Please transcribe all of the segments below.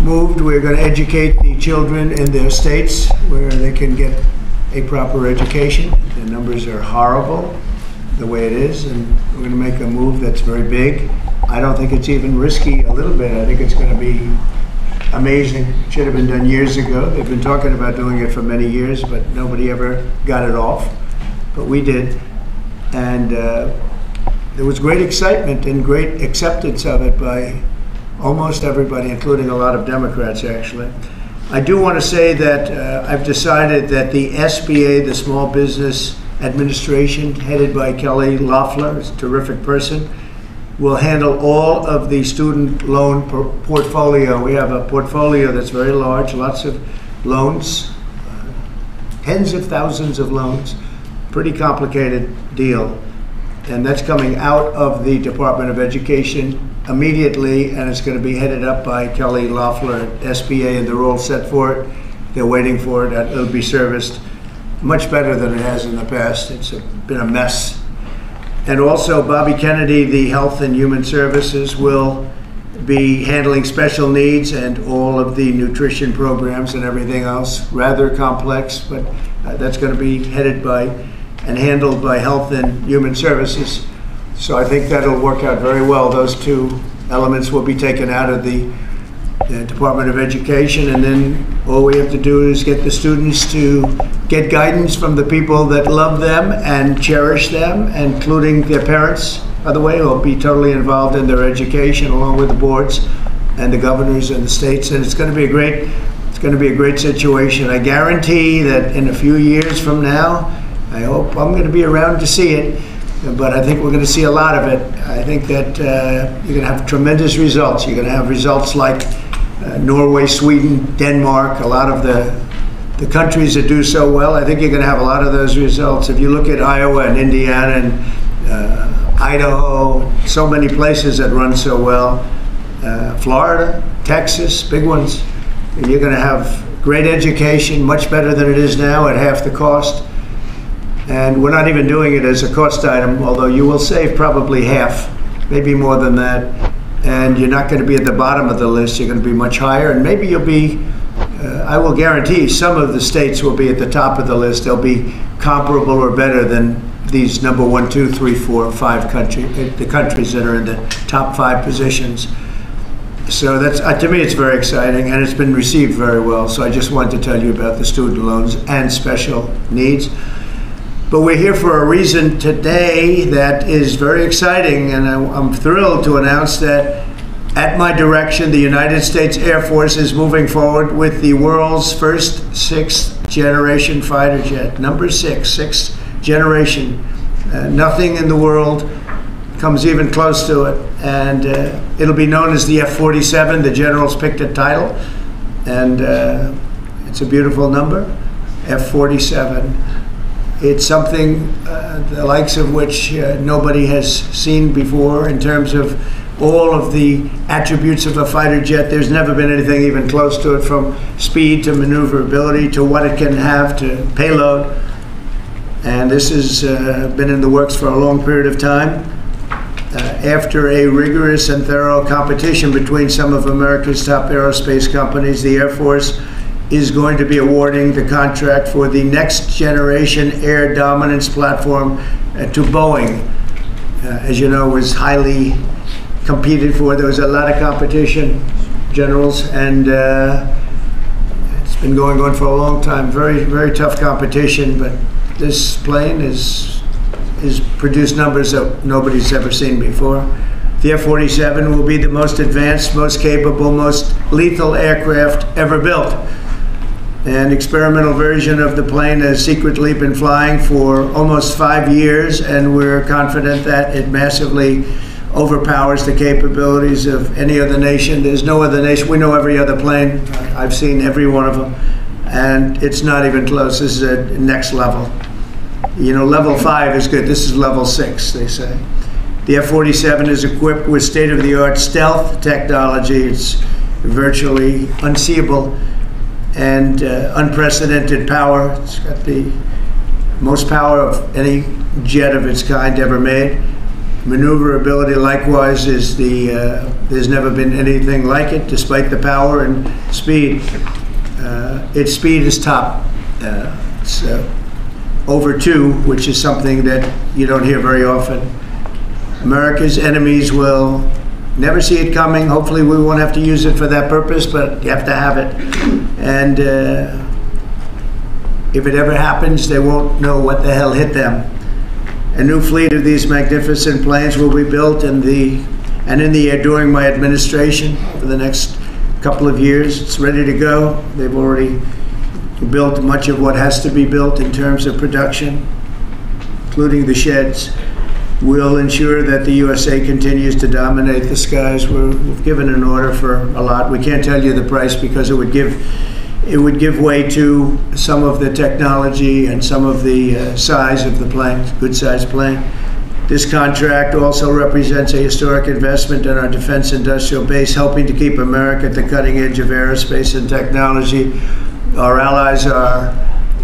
moved. We're going to educate the children in their states where they can get a proper education. The numbers are horrible the way it is, and we're going to make a move that's very big. I don't think it's even risky a little bit. I think it's going to be amazing. It should have been done years ago. They've been talking about doing it for many years, but nobody ever got it off. But we did. And there was great excitement and great acceptance of it by almost everybody, including a lot of Democrats, actually. I do want to say that I've decided that the SBA, the Small Business Administration, headed by Kelly Loeffler, is a terrific person, will handle all of the student loan portfolio. We have a portfolio that's very large, lots of loans, tens of thousands of loans, pretty complicated deal. And that's coming out of the Department of Education immediately, and it's going to be headed up by Kelly Loeffler at SBA, and they're all set for it. They're waiting for it. It'll be serviced much better than it has in the past. It's been a mess. And also, Bobby Kennedy, the Health and Human Services, will be handling special needs and all of the nutrition programs and everything else. Rather complex, but that's going to be headed by and handled by Health and Human Services. So I think that'll work out very well. Those two elements will be taken out of the Department of Education, and then all we have to do is get the students to get guidance from the people that love them and cherish them, including their parents, by the way, who will be totally involved in their education, along with the boards and the governors and the states. And it's going to be a great situation. I guarantee that in a few years from now, I hope I'm going to be around to see it, but I think we're going to see a lot of it. I think that you're going to have tremendous results. You're going to have results like Norway, Sweden, Denmark, a lot of the countries that do so well. I think you're going to have a lot of those results. If you look at Iowa and Indiana and Idaho, so many places that run so well, Florida, Texas, big ones, you're going to have great education, much better than it is now at half the cost. And we're not even doing it as a cost item, although you will save probably half, maybe more than that. And you're not going to be at the bottom of the list. You're going to be much higher. And maybe you'll be, I will guarantee some of the states will be at the top of the list. They'll be comparable or better than these number 1, 2, 3, 4, 5 countries, the countries that are in the top 5 positions. So that's, to me, it's very exciting, and it's been received very well. So I just wanted to tell you about the student loans and special needs. But we're here for a reason today that is very exciting, and I'm thrilled to announce that at my direction, the United States Air Force is moving forward with the world's first 6th generation fighter jet. Number 6, 6th generation. Nothing in the world comes even close to it. And it'll be known as the F-47. The generals picked a title, and it's a beautiful number, F-47. It's something the likes of which nobody has seen before in terms of all of the attributes of a fighter jet. There's never been anything even close to it, from speed to maneuverability to what it can have to payload. And this has been in the works for a long period of time. After a rigorous and thorough competition between some of America's top aerospace companies, the Air Force is going to be awarding the contract for the next generation air dominance platform to Boeing. As you know, was highly competed for. There was a lot of competition, generals, and it's been going on for a long time. Very, very tough competition, but this plane is produced numbers that nobody's ever seen before. The F-47 will be the most advanced, most capable, most lethal aircraft ever built. An experimental version of the plane has secretly been flying for almost 5 years, and we're confident that it massively overpowers the capabilities of any other nation. There's no other nation. We know every other plane. I've seen every one of them, and it's not even close. This is a next level. You know, level 5 is good. This is level 6, they say. The F-47 is equipped with state-of-the-art stealth technology. It's virtually unseeable and unprecedented power. It's got the most power of any jet of its kind ever made. maneuverability, likewise, is there's never been anything like it, despite the power and speed. Its speed is top. It's over 2, which is something that you don't hear very often. America's enemies will never see it coming. Hopefully we won't have to use it for that purpose, but you have to have it. And if it ever happens, they won't know what the hell hit them. A new fleet of these magnificent planes will be built in the air during my administration for the next couple of years. It's ready to go. They've already built much of what has to be built in terms of production, including the sheds. We'll ensure that the USA continues to dominate the skies. We've given an order for a lot. We can't tell you the price because it would give way to some of the technology and some of the size of the plane, good sized plane. This contract also represents a historic investment in our defense industrial base, helping to keep America at the cutting edge of aerospace and technology. Our allies are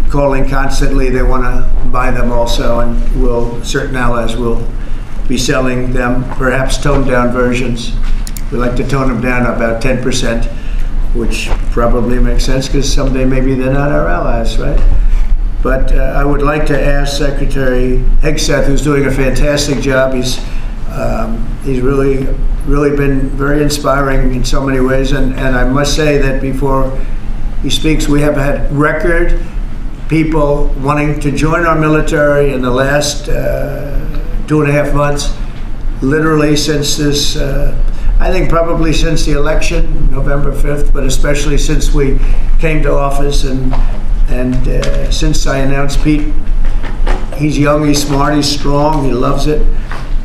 calling constantly. They want to buy them also, and certain allies will be selling them, perhaps toned down versions. We like to tone them down about 10%, which probably makes sense because someday maybe they're not our allies, right? But I would like to ask Secretary Hegseth, who's doing a fantastic job. He's really been very inspiring in so many ways, and I must say that before he speaks, we have had record people wanting to join our military in the last 2.5 months, literally since this, I think probably since the election, November 5th, but especially since we came to office and since I announced Pete. He's young, he's smart, he's strong, he loves it,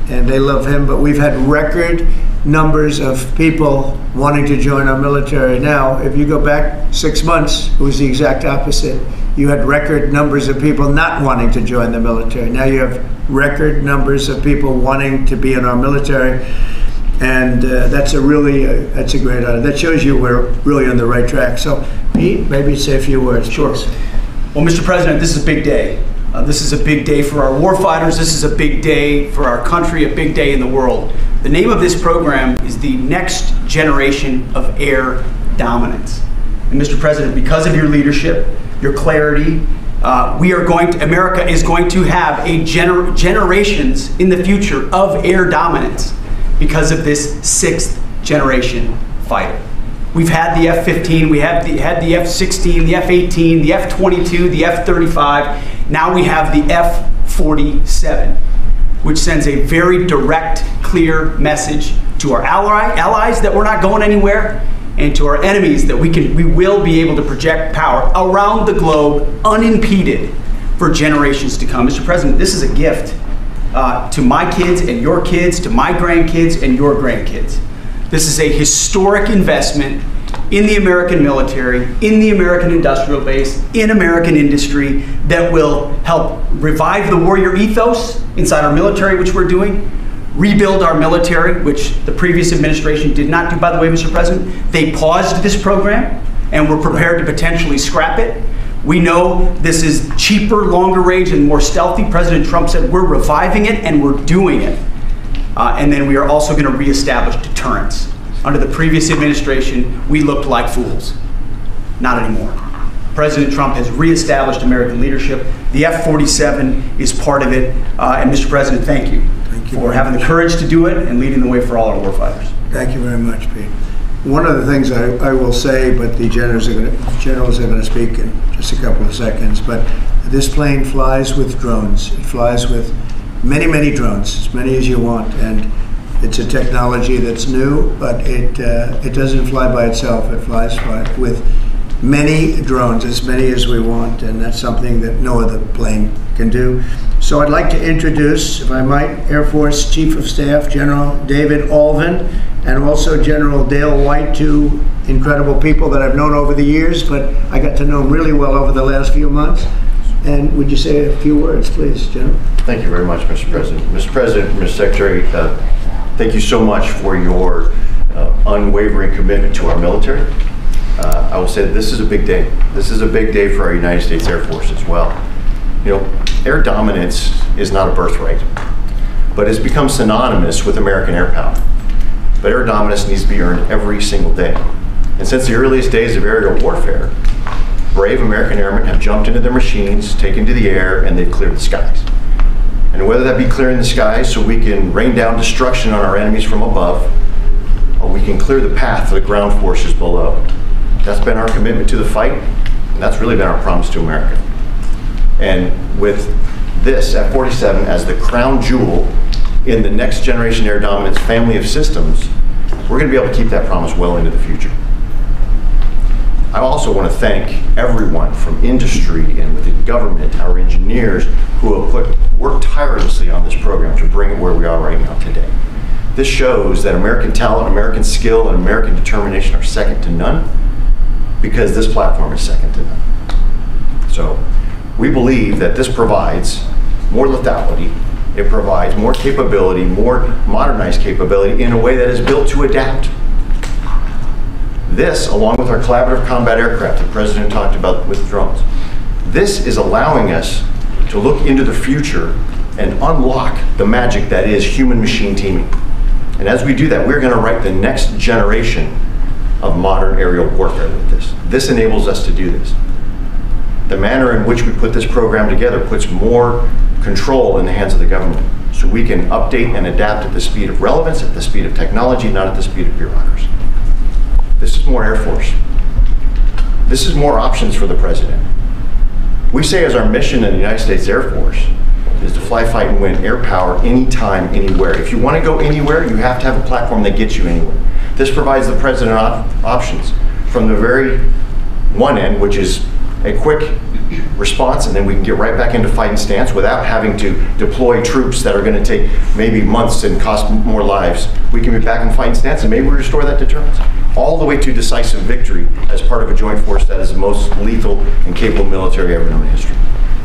and they love him, but we've had record numbers of people wanting to join our military. Now, if you go back 6 months, it was the exact opposite. You had record numbers of people not wanting to join the military. Now you have record numbers of people wanting to be in our military, and that's a great honor. That shows you we're really on the right track. So, Pete, maybe say a few words. Sure. Well, Mr. President, this is a big day. This is a big day for our warfighters. This is a big day for our country, a big day in the world. The name of this program is the Next Generation of Air Dominance. And Mr. President, because of your leadership, your clarity, America is going to have generations in the future of air dominance because of this 6th generation fighter. We've had the F-15, we had the F-16, the F-18, the F-22, the F-35. Now we have the F-47, which sends a very direct, clear message to our allies that we're not going anywhere, and to our enemies that we will be able to project power around the globe unimpeded for generations to come. Mr. President, this is a gift to my kids and your kids, to my grandkids and your grandkids. This is a historic investment in the American military, in the American industrial base, in American industry that will help revive the warrior ethos inside our military, which we're doing, rebuild our military, which the previous administration did not do, by the way, Mr. President. They paused this program and were prepared to potentially scrap it. We know this is cheaper, longer range, and more stealthy. President Trump said we're reviving it and we're doing it. And then we are also going to reestablish deterrence. Under the previous administration, we looked like fools. Not anymore. President Trump has reestablished American leadership. The F-47 is part of it. And Mr. President, thank you for having the courage to do it and leading the way for all our warfighters. Thank you very much, Pete. One of the things I will say, but the generals are going to speak in just a couple of seconds, but this plane flies with drones. It flies with many, many drones, as many as you want, and it's a technology that's new, but it doesn't fly by itself. It flies with many drones, as many as we want, and that's something that no other plane can do. So I'd like to introduce, if I might, Air Force Chief of Staff General David Alvin, and also General Dale White, two incredible people that I've known over the years, but I got to know them really well over the last few months. And would you say a few words, please, General? Thank you very much, Mr. President. Mr. President, Mr. Secretary, thank you so much for your unwavering commitment to our military. I will say that this is a big day. This is a big day for our United States Air Force as well. You know, air dominance is not a birthright. but it's become synonymous with American air power. But air dominance needs to be earned every single day. And since the earliest days of aerial warfare, brave American airmen have jumped into their machines, taken to the air, and they've cleared the skies. And whether that be clearing the skies so we can rain down destruction on our enemies from above, or we can clear the path for the ground forces below. That's been our commitment to the fight, and that's really been our promise to America. And with this F-47 as the crown jewel in the next generation air dominance family of systems, we're going to be able to keep that promise well into the future. I also want to thank everyone from industry and with the government, our engineers, who have worked tirelessly on this program to bring it where we are right now today. This shows that American talent, American skill, and American determination are second to none, because this platform is second to none. So we believe that this provides more lethality, it provides more capability, more modernized capability in a way that is built to adapt. This, along with our collaborative combat aircraft the President talked about with drones, this is allowing us to look into the future and unlock the magic that is human-machine teaming. And as we do that, we're going to write the next generation of modern aerial warfare with this. This enables us to do this. The manner in which we put this program together puts more control in the hands of the government, so we can update and adapt at the speed of relevance, at the speed of technology, not at the speed of bureaucracy. This is more Air Force. This is more options for the President. We say as our mission in the United States Air Force is to fly, fight, and win air power anytime, anywhere. If you want to go anywhere, you have to have a platform that gets you anywhere. This provides the President options from the very one end, which is a quick response, and then we can get right back into fighting stance without having to deploy troops that are going to take maybe months and cost more lives. We can be back in fighting stance, and maybe we restore that deterrence. All the way to decisive victory as part of a joint force that is the most lethal and capable military ever known in history.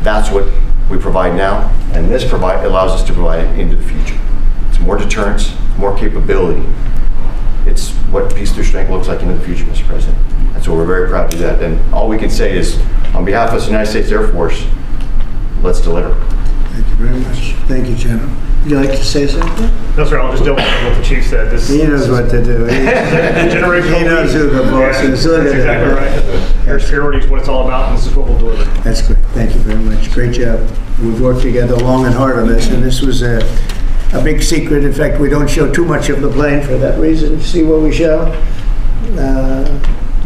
That's what we provide now, and this allows us to provide it into the future. It's more deterrence, more capability. It's what peace through strength looks like into the future, Mr. President. And so we're very proud to do that. And all we can say is, on behalf of the United States Air Force, let's deliver. Thank you very much. Thank you, General. Would you like to say something? No, sir, I'll just double check what the chief said. He knows what to do. He knows who the boss is. That's exactly right. Air security is what it's all about, and this is what we'll deliver. That's great. Thank you very much. Great job. We've worked together long and hard on this, and this was a big secret. In fact, we don't show too much of the plane for that reason. You see what we show?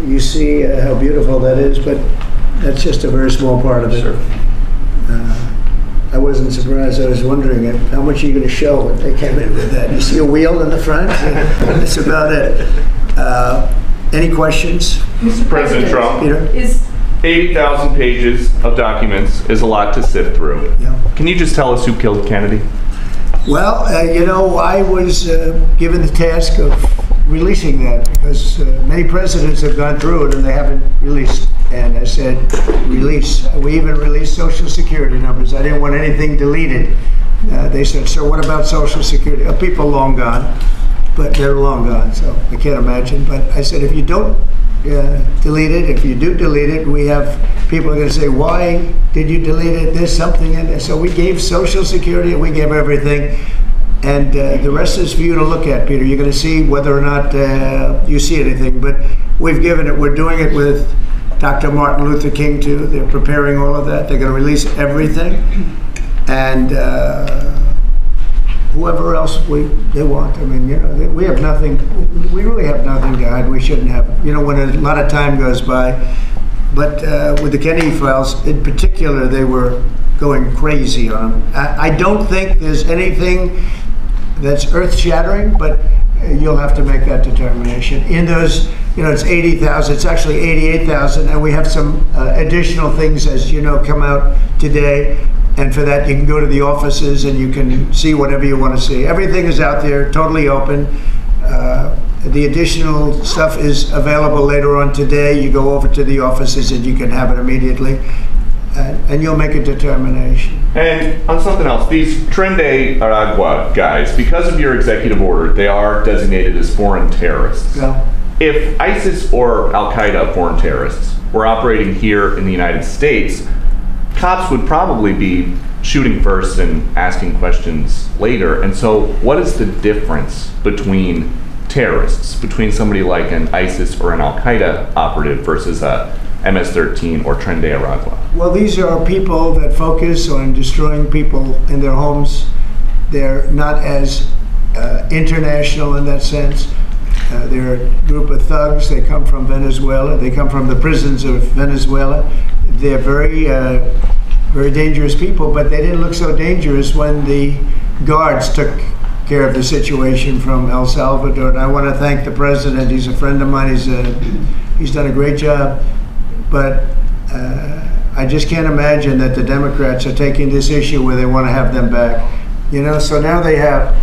You see how beautiful that is, but that's just a very small part of it. Sure. I wasn't surprised. I was wondering how much are you going to show when they came in with that. You see a wheel in the front? That's about it. Any questions? Mr. President Trump, Peter? 80,000 pages of documents is a lot to sift through. Yeah. Can you just tell us who killed Kennedy? Well, you know, I was given the task of releasing that because many presidents have gone through it and they haven't released. And I said, release. We even released Social Security numbers. I didn't want anything deleted. They said, so what about Social Security? People long gone, but they're long gone, so I can't imagine. But I said, if you don't delete it, if you do delete it, we have people are going to say, why did you delete it? There's something in there. So we gave Social Security and we gave everything. And the rest is for you to look at, Peter. You're going to see whether or not you see anything. But we've given it. We're doing it with Dr. Martin Luther King, too. They're preparing all of that. They're going to release everything. And whoever else they want. I mean, you know, we have nothing. We really have nothing to hide. We shouldn't have. You know, when a lot of time goes by. But with the Kennedy files, in particular, they were going crazy on them. I don't think there's anything that's earth-shattering, but you'll have to make that determination. In those, you know, it's 80,000, it's actually 88,000, and we have some additional things, as you know, come out today. And for that, you can go to the offices and you can see whatever you want to see. Everything is out there, totally open. The additional stuff is available later on today. You go over to the offices and you can have it immediately. And you'll make a determination. And on something else, these Tren de Aragua guys, because of your executive order, they are designated as foreign terrorists. Yeah. If ISIS or Al-Qaeda foreign terrorists were operating here in the United States, cops would probably be shooting first and asking questions later. And so what is the difference between terrorists, between somebody like an ISIS or an Al-Qaeda operative versus a MS-13 or Tren de Aragua? Well, these are people that focus on destroying people in their homes. They're not as international in that sense. They're a group of thugs. They come from Venezuela. They come from the prisons of Venezuela. They're very, very dangerous people, but they didn't look so dangerous when the guards took care of the situation from El Salvador. And I want to thank the president. He's a friend of mine. He's done a great job. But I just can't imagine that the Democrats are taking this issue where they want to have them back. You know, so now they have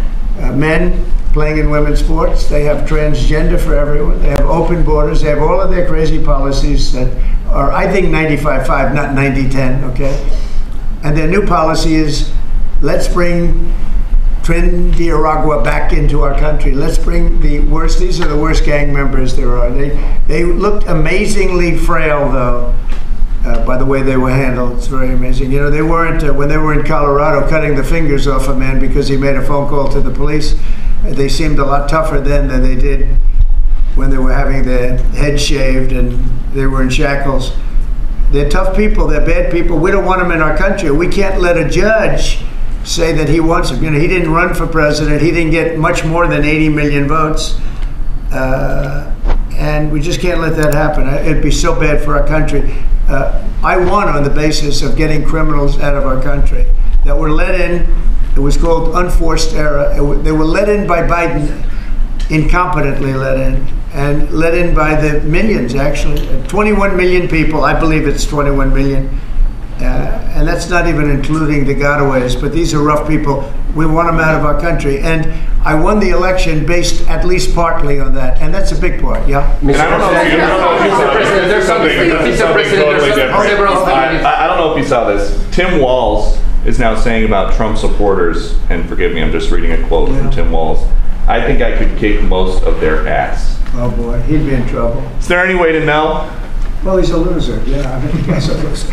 men playing in women's sports. They have transgender for everyone. They have open borders. They have all of their crazy policies that are, I think, 95-5, not 90-10, okay? And their new policy is, let's bring Tren de Aragua back into our country. Let's bring the worst, these are the worst gang members there are. They looked amazingly frail, though, by the way they were handled. It's very amazing. You know, they weren't, when they were in Colorado cutting the fingers off a man because he made a phone call to the police, they seemed a lot tougher then than they did when they were having their head shaved and they were in shackles. They're tough people, they're bad people. We don't want them in our country. We can't let a judge say that he wants him. You know, he didn't run for president. He didn't get much more than 80 million votes. And we just can't let that happen. It'd be so bad for our country. I won on the basis of getting criminals out of our country that were let in. It was called unforced error. They were let in by Biden, incompetently let in, and let in by the millions, actually. 21 million people, I believe it's 21 million. And that's not even including the gotaways, but these are rough people. We want them out of our country. And I won the election based at least partly on that, and that's a big part, yeah? And I don't know if you saw this. Tim Walz is now saying about Trump supporters, and forgive me, I'm just reading a quote from Tim Walz, I think I could kick most of their ass. Oh boy, he'd be in trouble. Is there any way to know? Well, he's a loser, yeah, I mean, he's a loser.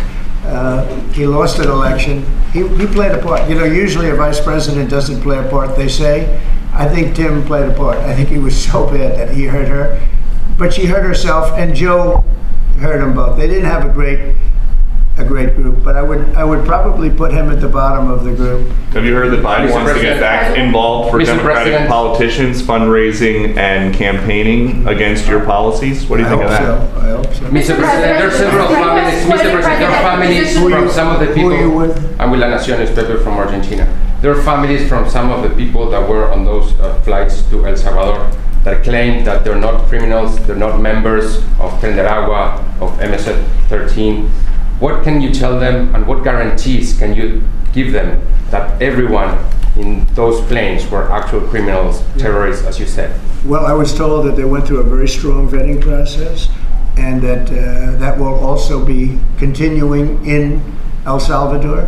He lost an election. He played a part. You know, usually a vice president doesn't play a part, they say. I think Tim played a part. I think he was so bad that he hurt her. But she hurt herself, and Joe hurt them both. They didn't have a great group, but I would probably put him at the bottom of the group. Have you heard that Biden wants to get back involved for Democratic politicians, fundraising and campaigning against your policies? What do you think of that? I hope so. Mr. President, there are several families. Mr. President, there are families from some of the people. Who are you with? I'm with La Nación newspaper from Argentina. There are families from some of the people that were on those flights to El Salvador that claim that they're not criminals, they're not members of Tren de Aragua, of MS-13. What can you tell them, and what guarantees can you give them that everyone in those planes were actual criminals, terrorists, as you said? Well, I was told that they went through a very strong vetting process, and that that will also be continuing in El Salvador.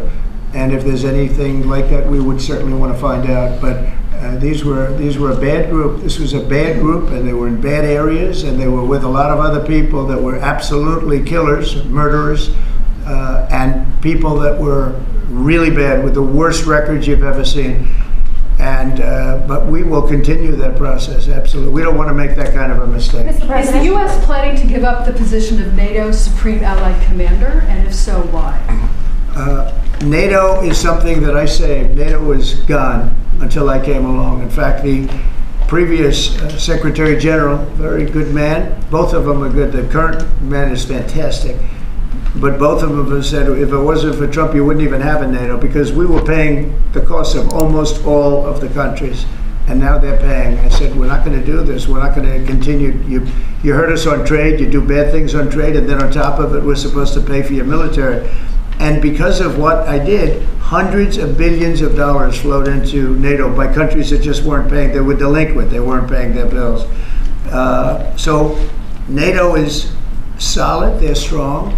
And if there's anything like that, we would certainly want to find out. But these were a bad group. This was a bad group, and they were in bad areas, and they were with a lot of other people that were absolutely killers, murderers. And people that were really bad, with the worst records you've ever seen. And but we will continue that process, absolutely. We don't want to make that kind of a mistake. Mr. President, is the U.S. planning to give up the position of NATO's Supreme Allied Commander, and if so, why? NATO is something that I saved. NATO was gone until I came along. In fact, the previous Secretary General, very good man, both of them are good. The current man is fantastic. But both of them have said, if it wasn't for Trump, you wouldn't even have a NATO, because we were paying the cost of almost all of the countries, and now they're paying. I said, we're not going to do this. We're not going to continue. You hurt us on trade, you do bad things on trade, and then on top of it, we're supposed to pay for your military. And because of what I did, hundreds of billions of dollars flowed into NATO by countries that just weren't paying. They were delinquent. They weren't paying their bills. So NATO is solid. They're strong.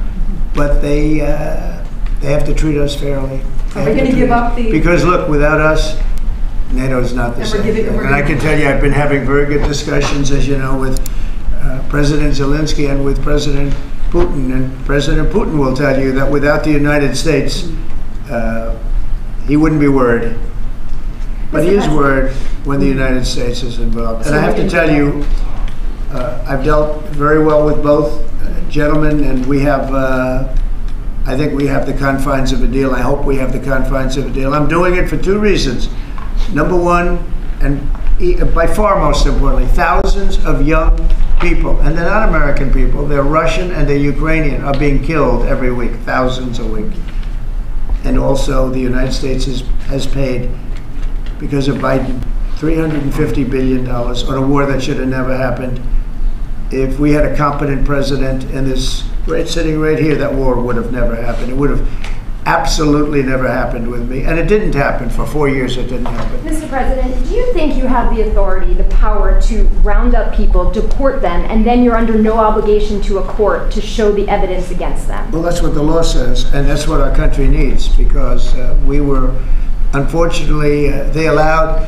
But they have to treat us fairly. Are we going to give up the... Because look, without us, NATO's not the same. And I can tell you, I've been having very good discussions, as you know, with President Zelensky and with President Putin. And President Putin will tell you that without the United States, he wouldn't be worried. But he is worried when the United States is involved. And I have to tell you, I've dealt very well with both gentlemen, and we have, I think we have the confines of a deal. I hope we have the confines of a deal. I'm doing it for two reasons. Number one, and by far most importantly, thousands of young people, and they're not American people, they're Russian and they're Ukrainian, are being killed every week, thousands a week. And also the United States has paid, because of Biden, $350 billion on a war that should have never happened. If we had a competent president and this sitting right here, that war would have never happened. It would have absolutely never happened with me. And it didn't happen. For 4 years, it didn't happen. Mr. President, do you think you have the authority, the power to round up people, deport them, and then you're under no obligation to a court to show the evidence against them? Well, that's what the law says, and that's what our country needs, because we were, unfortunately, they allowed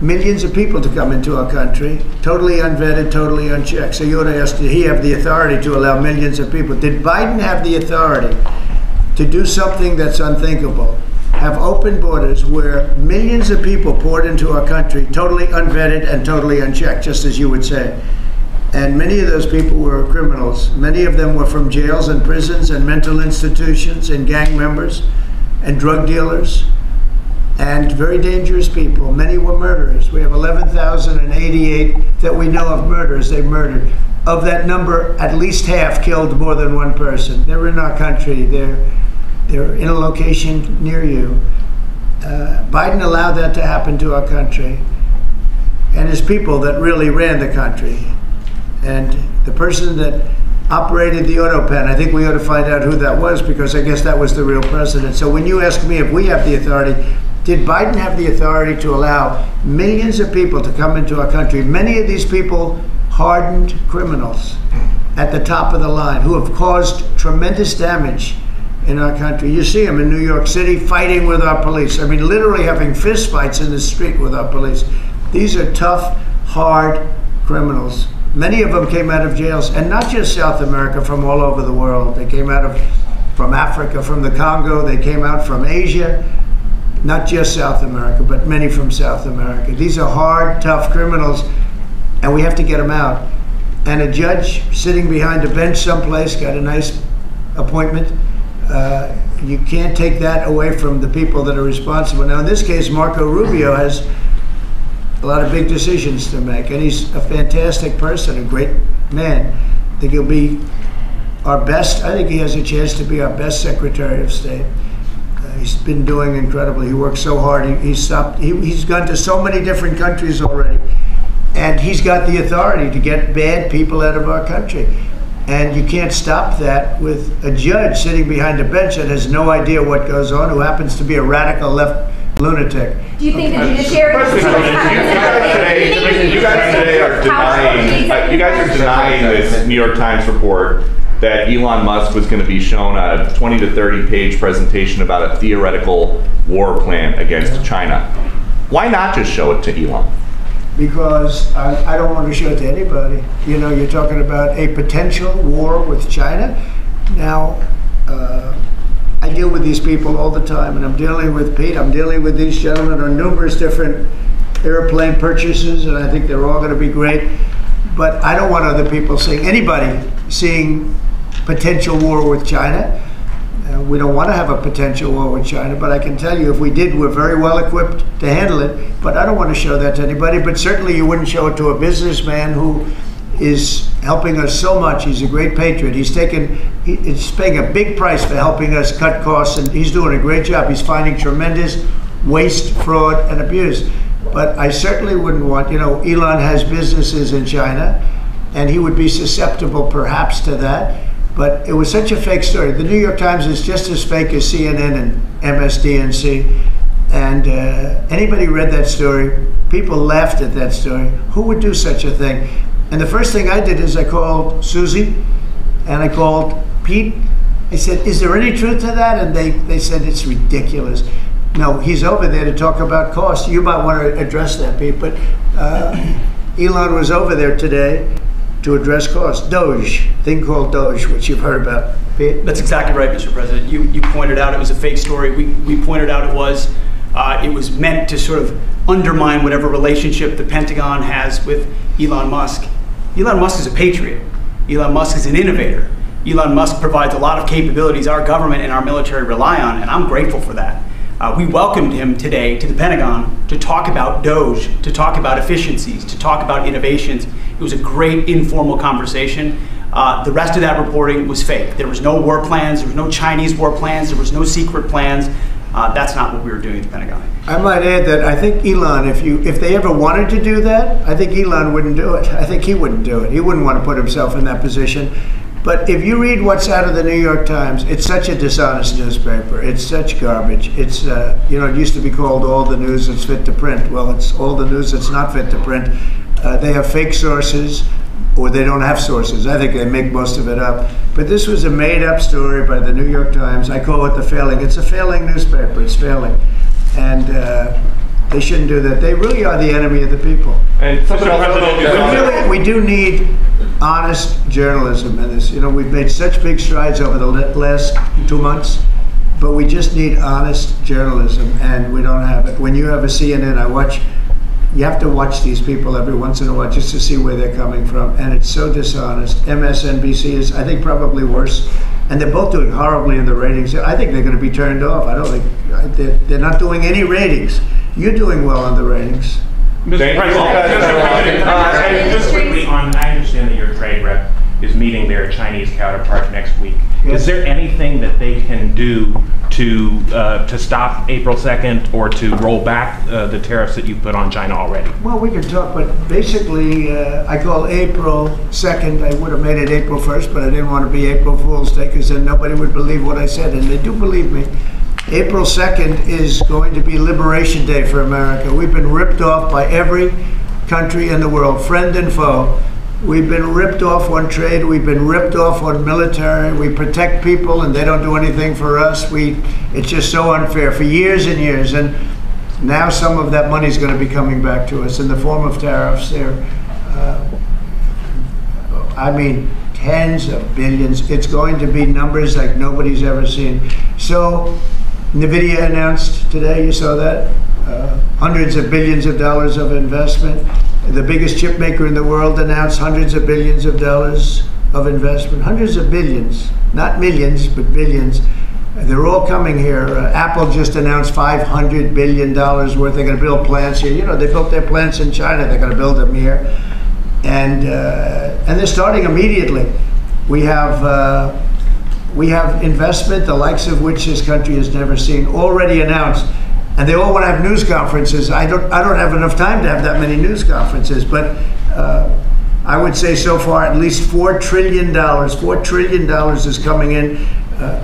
millions of people to come into our country, totally unvetted, totally unchecked. So you ought to ask, did he have the authority to allow millions of people? Did Biden have the authority to do something that's unthinkable? Have open borders where millions of people poured into our country, totally unvetted and totally unchecked, just as you would say. And many of those people were criminals. Many of them were from jails and prisons and mental institutions and gang members and drug dealers and very dangerous people. Many were murderers. We have 11,088 that we know of murderers they've murdered. Of that number, at least half killed more than one person. They're in our country. They're in a location near you. Biden allowed that to happen to our country. And his people that really ran the country. And the person that operated the auto pen, I think we ought to find out who that was, because I guess that was the real president. So when you ask me if we have the authority, did Biden have the authority to allow millions of people to come into our country? Many of these people, hardened criminals at the top of the line who have caused tremendous damage in our country. You see them in New York City fighting with our police. I mean, literally having fist fights in the street with our police. These are tough, hard criminals. Many of them came out of jails, and not just South America, from all over the world. They came out from Africa, from the Congo. They came out from Asia. Not just South America, but many from South America. These are hard, tough criminals, and we have to get them out. And a judge sitting behind a bench someplace got a nice appointment. You can't take that away from the people that are responsible. Now, in this case, Marco Rubio has a lot of big decisions to make, and he's a fantastic person, a great man. I think he'll be our best. I think he has a chance to be our best Secretary of State. He's been doing incredibly. He works so hard. He's gone to so many different countries already, and he's got the authority to get bad people out of our country. And you can't stop that with a judge sitting behind a bench that has no idea what goes on, who happens to be a radical left lunatic. Do you think the judiciary? You guys today are denying. You guys are denying this New York Times report that Elon Musk was going to be shown a 20 to 30 page presentation about a theoretical war plan against China. Why not just show it to Elon? Because I don't want to show it to anybody. You know, you're talking about a potential war with China. Now, I deal with these people all the time, and I'm dealing with Pete, I'm dealing with these gentlemen on numerous different airplane purchases, and I think they're all going to be great. But I don't want other people seeing, anybody seeing potential war with China. We don't want to have a potential war with China, but I can tell you if we did, we're very well equipped to handle it. But I don't want to show that to anybody. But certainly you wouldn't show it to a businessman who is helping us so much. He's a great patriot. He's paying a big price for helping us cut costs, and he's doing a great job. He's finding tremendous waste, fraud, and abuse. But I certainly wouldn't want, you know, Elon has businesses in China, and he would be susceptible perhaps to that. But it was such a fake story. The New York Times is just as fake as CNN and MSDNC. And anybody read that story, people laughed at that story. Who would do such a thing? And the first thing I did is I called Susie and I called Pete. I said, is there any truth to that? And they said, it's ridiculous. No, he's over there to talk about cost. You might want to address that, Pete. But Elon was over there today, to address costs. Doge, thing called Doge, which you've heard about. Pete? That's exactly right, Mr. President. You pointed out it was a fake story. We pointed out it was meant to sort of undermine whatever relationship the Pentagon has with Elon Musk. Elon Musk is a patriot. Elon Musk is an innovator. Elon Musk provides a lot of capabilities our government and our military rely on, and I'm grateful for that. We welcomed him today to the Pentagon to talk about Doge, to talk about efficiencies, to talk about innovations. It was a great informal conversation. The rest of that reporting was fake. There was no war plans, there was no Chinese war plans, there was no secret plans. That's not what we were doing at the Pentagon. I might add that I think Elon, if they ever wanted to do that, I think Elon wouldn't do it. I think he wouldn't do it. He wouldn't want to put himself in that position. But if you read what's out of the New York Times, it's such a dishonest newspaper. It's such garbage. It's, it used to be called all the news that's fit to print. Well, it's all the news that's not fit to print. They have fake sources, or they don't have sources. I think they make most of it up. But this was a made-up story by the New York Times. I call it the failing. It's a failing newspaper. It's failing. And they shouldn't do that. They really are the enemy of the people. And President, we do need honest journalism in this. We've made such big strides over the last 2 months, but we just need honest journalism, and we don't have it. When you have a CNN, you have to watch these people every once in a while just to see where they're coming from, and it's so dishonest. MSNBC is, I think, probably worse, and they're both doing horribly in the ratings. I think they're going to be turned off. I don't think they're not doing any ratings. You're doing well on the ratings. Mr. President, just quickly on, I understand that your trade rep is meeting their Chinese counterpart next week. Yes. Is there anything that they can do to stop April 2nd or to roll back the tariffs that you put on China already? Well, we could talk, but basically, I call April 2nd. I would have made it April 1st, but I didn't want to be April Fool's Day because then nobody would believe what I said, and they do believe me. April 2nd is going to be Liberation Day for America. We've been ripped off by every country in the world, friend and foe. We've been ripped off on trade. We've been ripped off on military. We protect people and they don't do anything for us. It's just so unfair for years and years. And now some of that money is going to be coming back to us in the form of tariffs. Tens of billions. It's going to be numbers like nobody's ever seen. So NVIDIA announced today, you saw that, hundreds of billions of dollars of investment. The biggest chip maker in the world announced hundreds of billions of dollars of investment. Hundreds of billions, not millions, but billions. They're all coming here. Apple just announced $500 billion worth. They're going to build plants here. They built their plants in China. They're going to build them here. And they're starting immediately. We have investment, the likes of which this country has never seen, already announced. And they all want to have news conferences. I don't have enough time to have that many news conferences, but I would say so far at least $4 trillion. $4 trillion is coming in.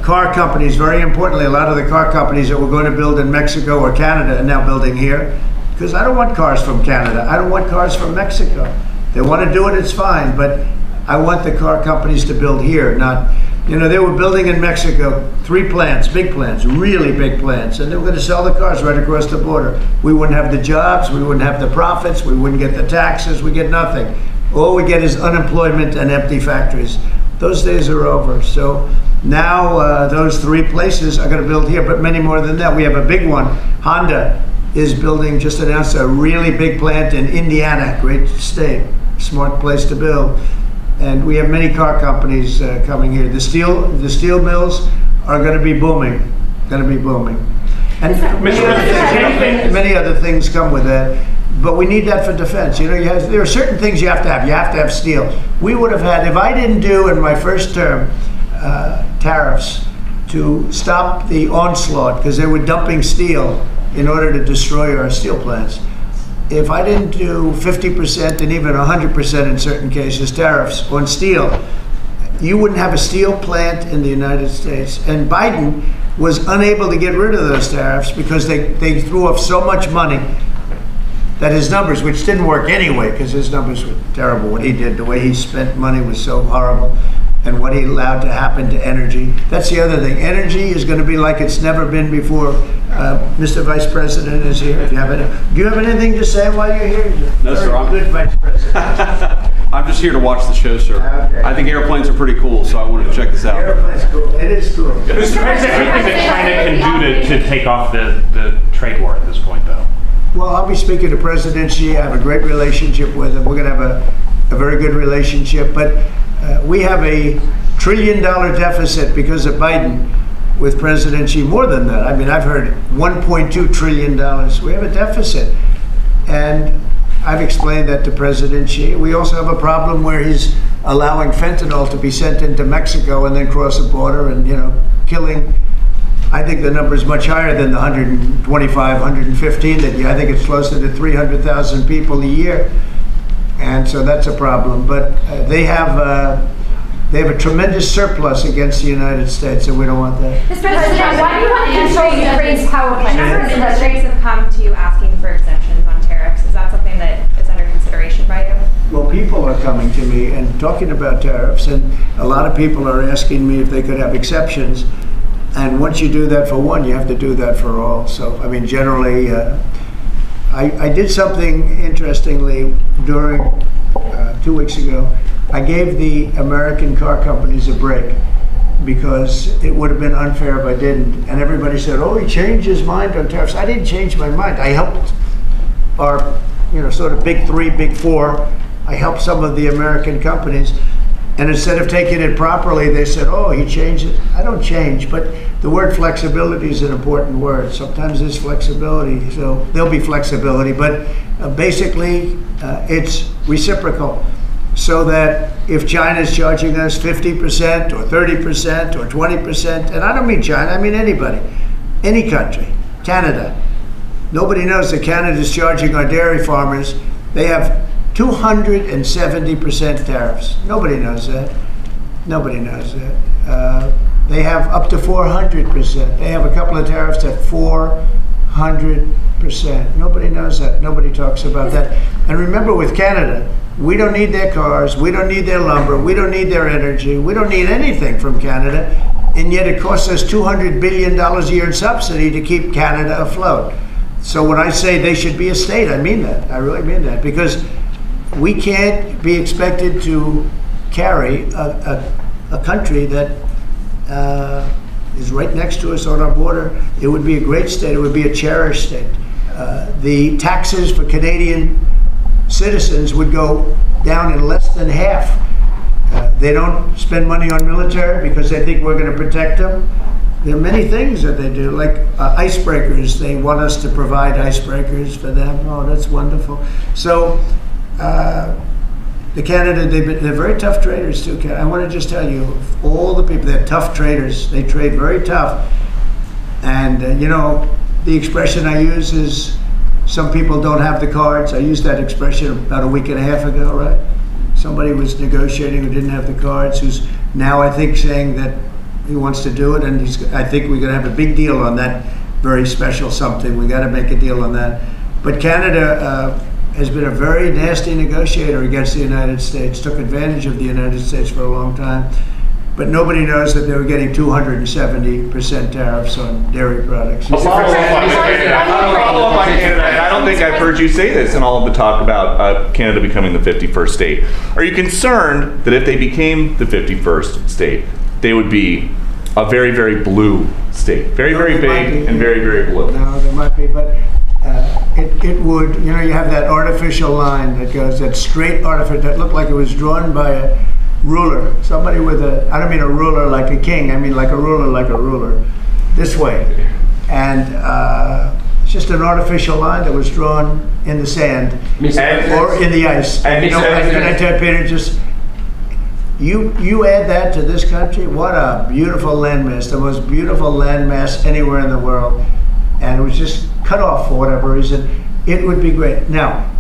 Car companies, very importantly, a lot of the car companies that were going to build in Mexico or Canada are now building here. Because I don't want cars from Canada. I don't want cars from Mexico. They want to do it, it's fine, but I want the car companies to build here, not, they were building in Mexico 3 plants, big plants, really big plants, and they were going to sell the cars right across the border. We wouldn't have the jobs, we wouldn't have the profits, we wouldn't get the taxes, we get nothing. All we get is unemployment and empty factories. Those days are over. So now those 3 places are going to build here, but many more than that. We have a big one. Honda is building, just announced a really big plant in Indiana, great state, smart place to build. And we have many car companies coming here. The steel mills are going to be booming, And many other things come with that. But we need that for defense. There are certain things you have to have. You have to have steel. We would have had, if I didn't do in my first term tariffs to stop the onslaught, because they were dumping steel in order to destroy our steel plants. If I didn't do 50% and even 100% in certain cases tariffs on steel, you wouldn't have a steel plant in the United States. And Biden was unable to get rid of those tariffs because they threw off so much money that his numbers, which didn't work anyway because his numbers were terrible, what he did, the way he spent money was so horrible, and what he allowed to happen to energy. That's the other thing. Energy is going to be like it's never been before. Mr. Vice President is here. Do you have anything to say while you're here? No, sir. Good Vice President. I'm just here to watch the show, sir. Okay. I think airplanes are pretty cool, so I wanted to check this out. Airplane's cool. It is cool. Mr. President, what do you think China can do to take off the trade war at this point, though? Well, I'll be speaking to President Xi. I have a great relationship with him. We're going to have a very good relationship. But we have a $1 trillion deficit because of Biden with President Xi. More than that. I mean, I've heard $1.2 trillion. We have a deficit. And I've explained that to President Xi. We also have a problem where he's allowing fentanyl to be sent into Mexico and then cross the border and, killing. I think the number is much higher than the 125, 115 that I think it's closer to 300,000 people a year. And so that's a problem. But they have a tremendous surplus against the United States, and we don't want that. Mr. President, why do you want to control Ukraine's power plant? A number of industries have come to you asking for exemptions on tariffs. Is that something that is under consideration by you? Well, people are coming to me and talking about tariffs, and a lot of people are asking me if they could have exceptions. And once you do that for one, you have to do that for all. So, I mean, generally, I did something interestingly during 2 weeks ago. I gave the American car companies a break because it would have been unfair if I didn't. And everybody said, oh, he changed his mind on tariffs. I didn't change my mind. I helped our, sort of big three, big four. I helped some of the American companies. And instead of taking it properly, they said, oh, he changed it. I don't change, but the word flexibility is an important word. Sometimes there's flexibility, so there'll be flexibility, but basically it's reciprocal. So that if China's charging us 50% or 30% or 20%, and I don't mean China, I mean anybody, any country, Canada. Nobody knows that Canada's charging our dairy farmers. They have 270% tariffs. Nobody knows that. Nobody knows that. They have up to 400%. They have a couple of tariffs at 400%. Nobody knows that. Nobody talks about that. And remember, with Canada, we don't need their cars, we don't need their lumber, we don't need their energy, we don't need anything from Canada, and yet it costs us $200 billion a year in subsidy to keep Canada afloat. So when I say they should be a state, I mean that. I really mean that, because we can't be expected to carry a country that is right next to us on our border. It would be a great state. It would be a cherished state. The taxes for Canadian citizens would go down in less than half. They don't spend money on military because they think we're going to protect them. There are many things that they do, like icebreakers. They want us to provide icebreakers for them. Oh, that's wonderful. So the Canada, they're very tough traders too. I want to just tell you, all the people, they're tough traders. They trade very tough. And the expression I use is, some people don't have the cards. I used that expression about a week and a half ago, right? Somebody was negotiating who didn't have the cards, who's now, I think, saying that he wants to do it, and I think we're going to have a big deal on that very special something. We got to make a deal on that. But Canada has been a very nasty negotiator against the United States, took advantage of the United States for a long time. But nobody knows that they were getting 270% tariffs on dairy products. I don't think I've heard you say this in all of the talk about Canada becoming the 51st state. Are you concerned that if they became the 51st state, they would be a very, very blue state? Very, very big and very, very blue. No, there might be, but it would, you have that artificial line that goes, that straight artificial, that looked like it was drawn by a ruler. Somebody with I don't mean a ruler like a king, I mean like a ruler, this way. And it's just an artificial line that was drawn in the sand or in the ice. And can I tell you, Peter, just, you add that to this country, what a beautiful landmass, the most beautiful landmass anywhere in the world. And it was just cut off for whatever reason. It would be great. Now,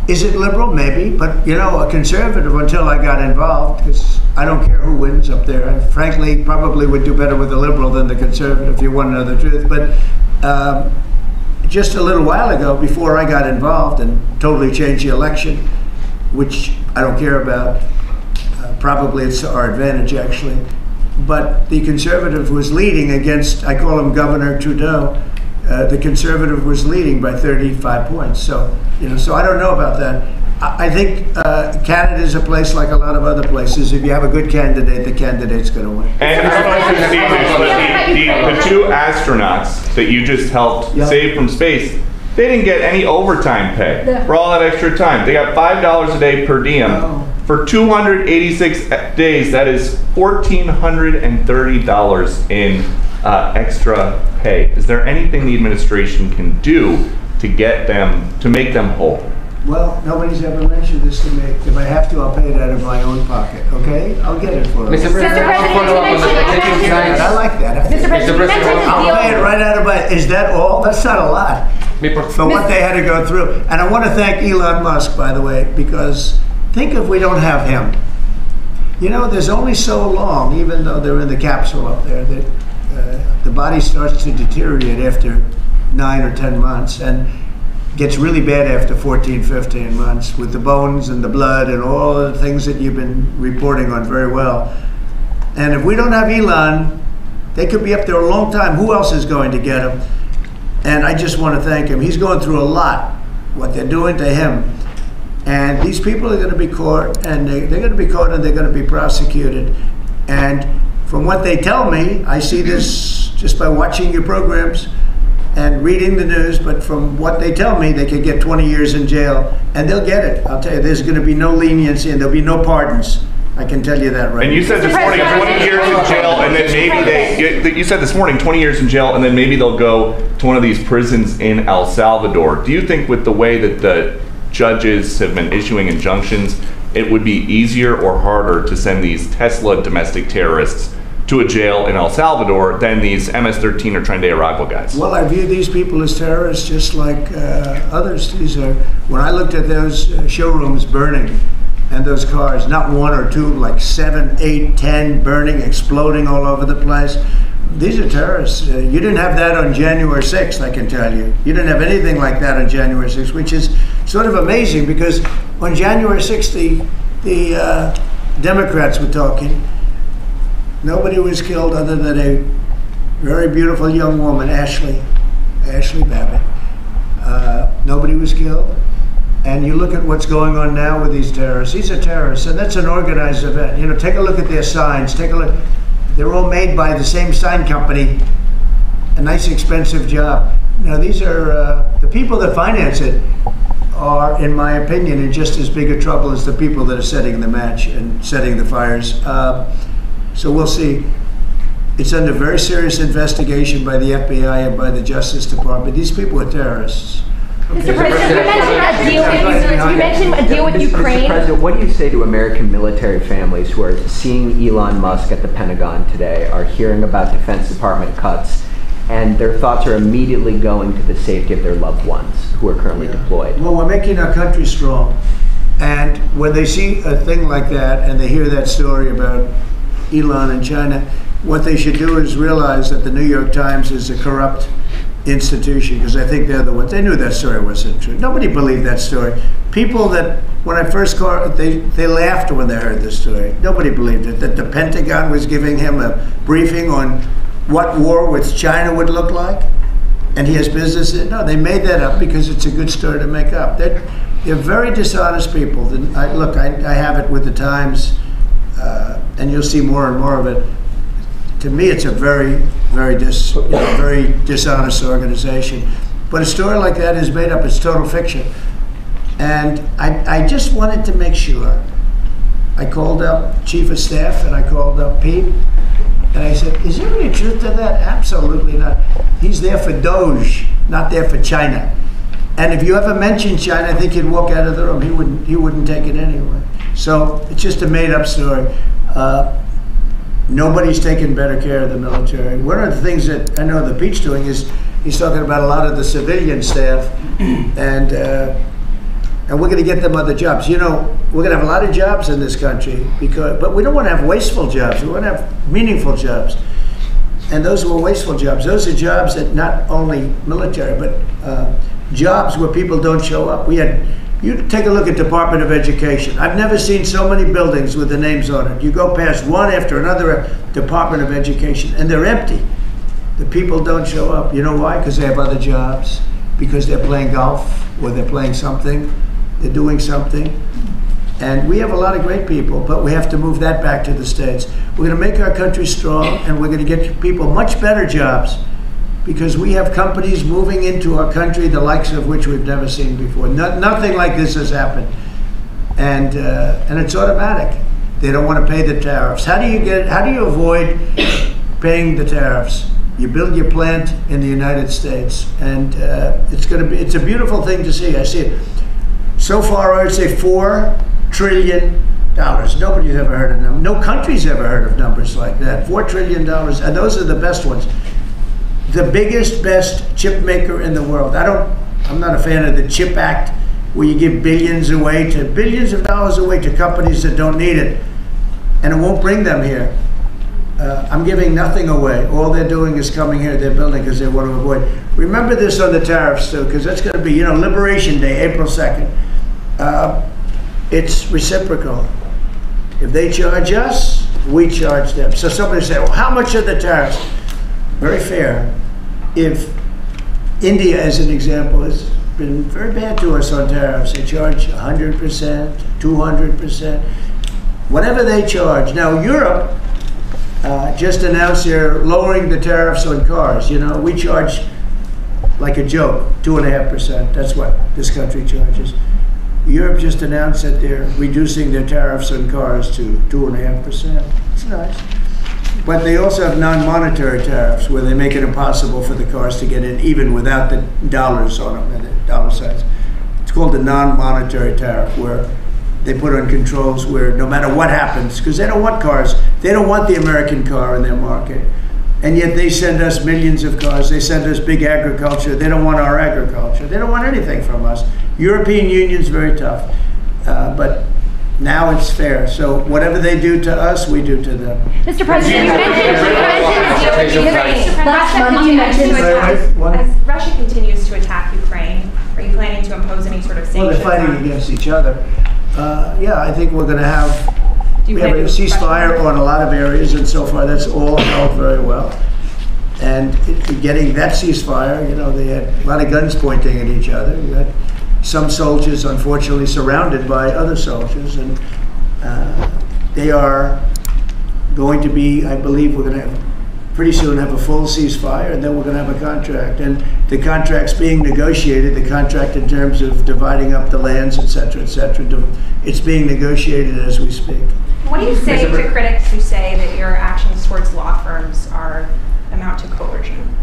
is it liberal? Maybe, but a conservative until I got involved, because I don't care who wins up there. I frankly probably would do better with the liberal than the conservative, if you want to know the truth. But just a little while ago, before I got involved and totally changed the election, which I don't care about, probably it's to our advantage actually, but the conservative was leading against, I call him Governor Trudeau, the conservative was leading by 35 points. So, so I don't know about that. I think Canada is a place like a lot of other places. If you have a good candidate, the candidate's going to win. And I don't know if you've seen this, but the two astronauts that you just helped save from space, they didn't get any overtime pay for all that extra time. They got $5 a day per diem. For 286 days, that is $1,430 in extra pay. Is there anything the administration can do to get them, to make them whole? Well, nobody's ever mentioned this to me. If I have to, I'll pay it out of my own pocket, okay? I'll get it for them. Mr. President, I like that. Mr. President, I'll pay it right out of my, is that all? That's not a lot for what they had to go through. And I want to thank Elon Musk, by the way, because think if we don't have him. You know, there's only so long, even though they're in the capsule up there, that the body starts to deteriorate after 9 or 10 months and gets really bad after 14, 15 months with the bones and the blood and all the things that you've been reporting on very well. And if we don't have Elon, they could be up there a long time. Who else is going to get him? And I just want to thank him. He's going through a lot, what they're doing to him. And these people are going to be caught, and they're going to be caught, and they're going to be prosecuted. And from what they tell me, I see this just by watching your programs and reading the news, but from what they tell me, they could get 20 years in jail, and they'll get it. I'll tell you, there's going to be no leniency, and there'll be no pardons. I can tell you that right And you said this morning 20 years in jail, and then maybe you said this morning 20 years in jail, and then maybe they'll go to one of these prisons in El Salvador. Do you think with the way that the judges have been issuing injunctions, it would be easier or harder to send these Tesla domestic terrorists to a jail in El Salvador than these MS-13 or Tren de Aragua guys? Well, I view these people as terrorists just like others. These are, when I looked at those showrooms burning and those cars, not one or two, like 7, 8, 10 burning, exploding all over the place. These are terrorists. You didn't have that on January 6th, I can tell you. You didn't have anything like that on January 6th, which is sort of amazing because on January 6th, the Democrats were talking. Nobody was killed other than a very beautiful young woman, Ashley Babbitt. Nobody was killed. And you look at what's going on now with these terrorists. These are terrorists, and that's an organized event. You know, take a look at their signs. Take a look. They're all made by the same sign company. A nice, expensive job. Now, these are the people that finance it are, in my opinion, in just as big a trouble as the people that are setting the match and setting the fires. So we'll see. It's under very serious investigation by the FBI and by the Justice Department. These people are terrorists. Okay. Mr. President, you mentioned a deal with Ukraine. Mr. President, what do you say to American military families who are seeing Elon Musk at the Pentagon today, are hearing about Defense Department cuts, and their thoughts are immediately going to the safety of their loved ones who are currently deployed? Well, we're making our country strong. And when they see a thing like that and they hear that story about Elon and China, what they should do is realize that the New York Times is a corrupt institution, because I think they're the ones. They knew that story wasn't true. Nobody believed that story. People that, when I first called, they laughed when they heard the story. Nobody believed it, that the Pentagon was giving him a briefing on what war with China would look like, and he has business in. No, they made that up because it's a good story to make up. They're very dishonest people. Look, I have it with the Times, and you'll see more and more of it. To me, it's a very dishonest organization. But a story like that is made up. It's total fiction. And I just wanted to make sure. I called up Chief of Staff and I called up Pete. And I said, is there any truth to that? Absolutely not. He's there for Doge, not there for China. And if you ever mentioned China, I think he'd walk out of the room. He wouldn't take it anyway. So it's just a made up story. Nobody's taking better care of the military. One of the things that I know that Pete's doing is he's talking about a lot of the civilian staff, and we're going to get them other jobs. You know, we're going to have a lot of jobs in this country, but we don't want to have wasteful jobs. We want to have meaningful jobs. And those were wasteful jobs. Those are jobs that not only military, but jobs where people don't show up. You take a look at Department of Education. I've never seen so many buildings with the names on it. You go past one after another Department of Education, and they're empty. The people don't show up. You know why? Because they have other jobs, because they're playing golf, or they're playing something, They're doing something. And we have a lot of great people, but we have to move that back to the States. We're going to make our country strong, and we're going to get people much better jobs, because we have companies moving into our country, the likes of which we've never seen before. Nothing like this has happened. And it's automatic. They don't want to pay the tariffs. How do you avoid paying the tariffs? You build your plant in the United States, and it's a beautiful thing to see. I see it. So far, I would say $4 trillion. Nobody's ever heard of them. No country's ever heard of numbers like that. $4 trillion, and those are the best ones. The biggest, best chip maker in the world. I'm not a fan of the CHIP Act, where you give billions of dollars away to companies that don't need it, and it won't bring them here. I'm giving nothing away. All they're doing is coming here. They're building because they want to avoid. Remember this on the tariffs, too, because that's going to be, Liberation Day, April 2nd. It's reciprocal. If they charge us, we charge them. So somebody say, well, how much are the tariffs? Very fair. If India, as an example, has been very bad to us on tariffs, they charge 100%, 200%, whatever they charge. Now, Europe just announced they're lowering the tariffs on cars. We charge, like a joke, 2.5%. That's what this country charges. Europe just announced that they're reducing their tariffs on cars to 2.5%. It's nice. But they also have non-monetary tariffs, where they make it impossible for the cars to get in, even without the dollars on them, the dollar signs. It's called the non-monetary tariff, where they put on controls where no matter what happens, because they don't want cars, they don't want the American car in their market. And yet they send us millions of cars, they send us big agriculture, they don't want our agriculture, they don't want anything from us. European Union's very tough, but now it's fair. So whatever they do to us, we do to them. Mr. President, you mentioned as Russia continues to attack Ukraine, are you planning to impose any sort of sanctions? Well, they're fighting against each other. Yeah, I think we're going to have, we have a ceasefire on a lot of areas, and so far that's all held very well. And getting that ceasefire, they had a lot of guns pointing at each other. We had some soldiers, unfortunately, surrounded by other soldiers, and they are going to be, I believe we're going to pretty soon have a full ceasefire, and then we're going to have a contract. And the contract's being negotiated, the contract in terms of dividing up the lands, et cetera, it's being negotiated as we speak. What do you say to critics who say that your actions towards law firms amount to coercion?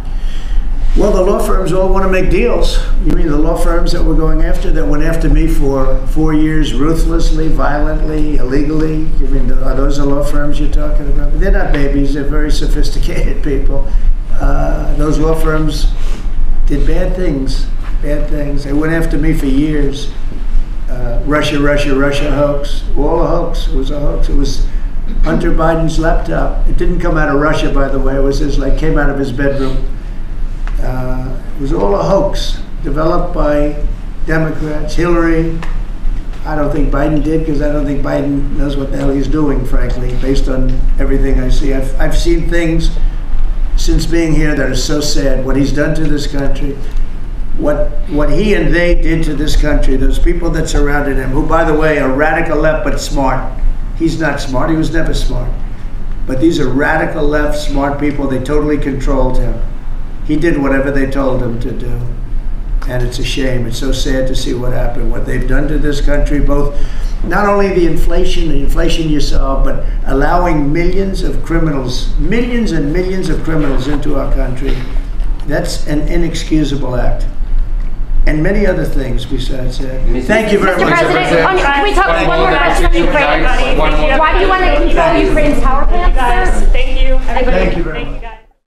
Well, the law firms all want to make deals. You mean the law firms that we're going after, that went after me for 4 years, ruthlessly, violently, illegally? You mean, are those the law firms you're talking about? They're not babies. They're very sophisticated people. Those law firms did bad things. They went after me for years. Russia hoax. All a hoax. It was a hoax. It was Hunter Biden's laptop. It didn't come out of Russia, by the way. It was came out of his bedroom. It was all a hoax, developed by Democrats. Hillary, I don't think Biden did, because I don't think Biden knows what the hell he's doing, frankly, based on everything I see. I've seen things since being here that are so sad. What he's done to this country, what he and they did to this country, those people that surrounded him, who, by the way, are radical left but smart. He's not smart. He was never smart. But these are radical left, smart people. They totally controlled him. He did whatever they told him to do. And it's a shame. It's so sad to see what happened, what they've done to this country, both not only the inflation you saw, but allowing millions and millions of criminals into our country. That's an inexcusable act. And many other things besides that. Thank you very much. Mr. President, can we talk one more question on Ukraine? Why do you want to control Ukraine's power plants? Thank you. Thank you very much.